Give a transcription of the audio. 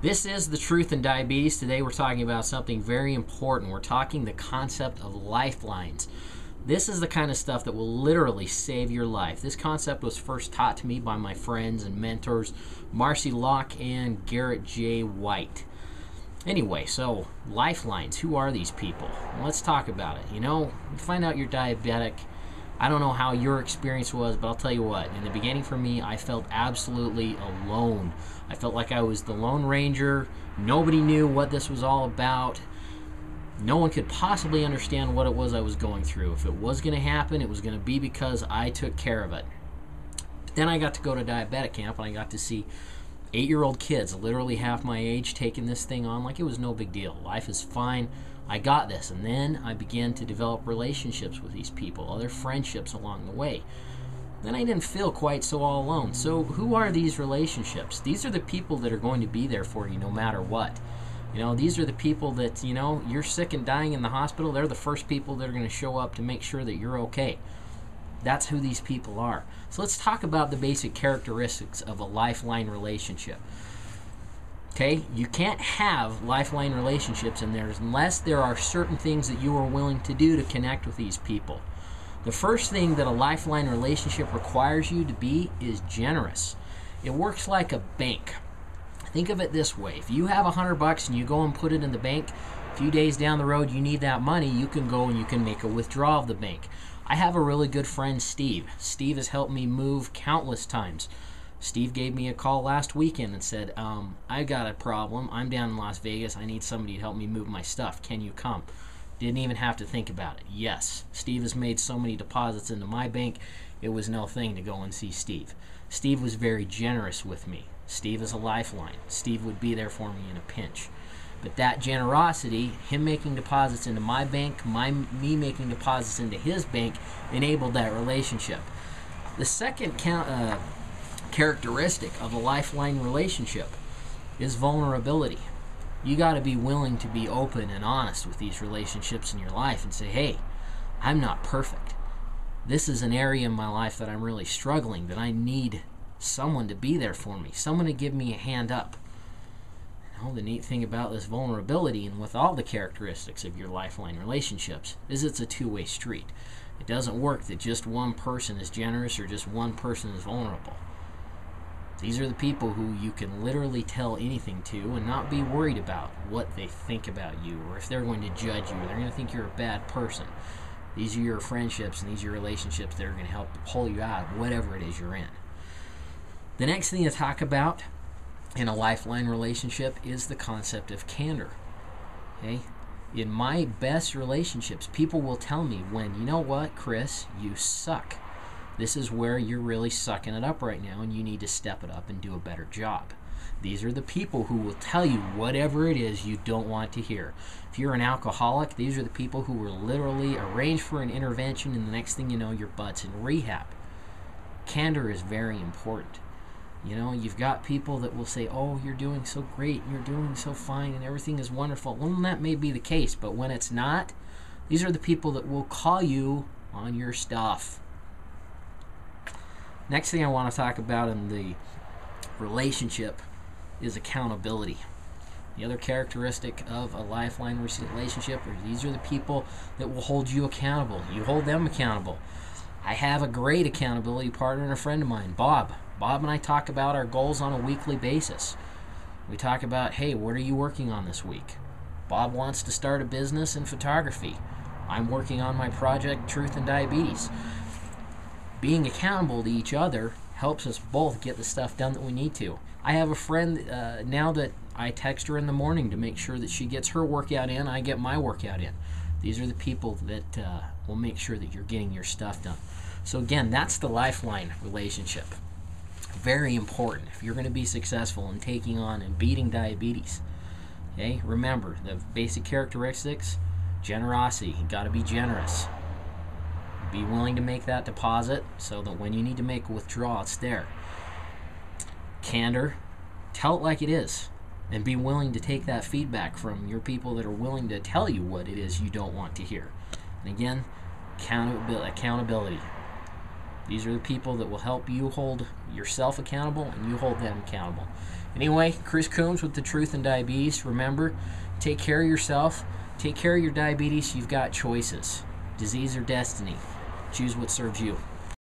This is The Truth in Diabetes. Today we're talking about something very important. We're talking the concept of lifelines. This is the kind of stuff that will literally save your life. This concept was first taught to me by my friends and mentors, Marcy Locke and Garrett J. White. Anyway, so lifelines, who are these people? Let's talk about it. You find out you're diabetic. I don't know how your experience was, but I'll tell you what. In the beginning for me, I felt absolutely alone. I felt like I was the Lone Ranger. Nobody knew what this was all about. No one could possibly understand what it was I was going through. If it was going to happen, it was going to be because I took care of it. But then I got to go to diabetic camp, and I got to see 8-year-old kids, literally half my age, taking this thing on like it was no big deal. Life is fine. I got this. And then I began to develop relationships with these people, other friendships along the way. Then I didn't feel quite so all alone. So who are these relationships? These are the people that are going to be there for you no matter what. These are the people that, you're sick and dying in the hospital. They're the first people that are going to show up to make sure that you're okay. That's who these people are. So let's talk about the basic characteristics of a lifeline relationship. Okay, you can't have lifeline relationships in there unless there are certain things that you are willing to do to connect with these people. The first thing that a lifeline relationship requires you to be is generous. It works like a bank. Think of it this way. If you have $100 and you go and put it in the bank, a few days down the road you need that money, you can go and you can make a withdrawal of the bank. I have a really good friend, Steve. Steve has helped me move countless times. Steve gave me a call last weekend and said, I got a problem. I'm down in Las Vegas. I need somebody to help me move my stuff. Can you come? Didn't even have to think about it. Yes. Steve has made so many deposits into my bank, it was no thing to go and see Steve. Steve was very generous with me. Steve is a lifeline. Steve would be there for me in a pinch. But that generosity, him making deposits into my bank, me making deposits into his bank, enabled that relationship. The second characteristic of a lifeline relationship is vulnerability. You got to be willing to be open and honest with these relationships in your life and say, hey, I'm not perfect. This is an area in my life that I'm really struggling, that I need someone to be there for me, someone to give me a hand up. The neat thing about this vulnerability, and with all the characteristics of your lifeline relationships, is it's a two-way street. It doesn't work that just one person is generous or just one person is vulnerable. These are the people who you can literally tell anything to and not be worried about what they think about you, or if they're going to judge you, or they're going to think you're a bad person. These are your friendships and these are your relationships that are going to help pull you out of whatever it is you're in. The next thing to talk about in a lifeline relationship is the concept of candor. Okay? In my best relationships, people will tell me when, you know what, Chris, you suck. This is where you're really sucking it up right now and you need to step it up and do a better job. These are the people who will tell you whatever it is you don't want to hear. If you're an alcoholic, these are the people who will literally arrange for an intervention and the next thing you know, your butt's in rehab. Candor is very important. You've got people that will say, oh, you're doing so great, you're doing so fine, and everything is wonderful. Well, that may be the case, but when it's not, these are the people that will call you on your stuff. Next thing I want to talk about in the relationship is accountability. The other characteristic of a lifeline relationship is these are the people that will hold you accountable. You hold them accountable. I have a great accountability partner and a friend of mine, Bob. Bob and I talk about our goals on a weekly basis. We talk about, hey, what are you working on this week? Bob wants to start a business in photography. I'm working on my project, Truth in Diabetes. Being accountable to each other helps us both get the stuff done that we need to. I have a friend now that I text her in the morning to make sure that she gets her workout in, I get my workout in. These are the people that will make sure that you're getting your stuff done. So again, that's the lifeline relationship. Very important if you're going to be successful in taking on and beating diabetes. Okay, remember the basic characteristics: generosity. You got to be generous. Be willing to make that deposit so that when you need to make a withdrawal, it's there. Candor. Tell it like it is, and be willing to take that feedback from your people that are willing to tell you what it is you don't want to hear. And again, accountability. These are the people that will help you hold yourself accountable and you hold them accountable. Anyway, Chris Coombs with The Truth in Diabetes. Remember, take care of yourself. Take care of your diabetes. You've got choices. Disease or destiny. Choose what serves you.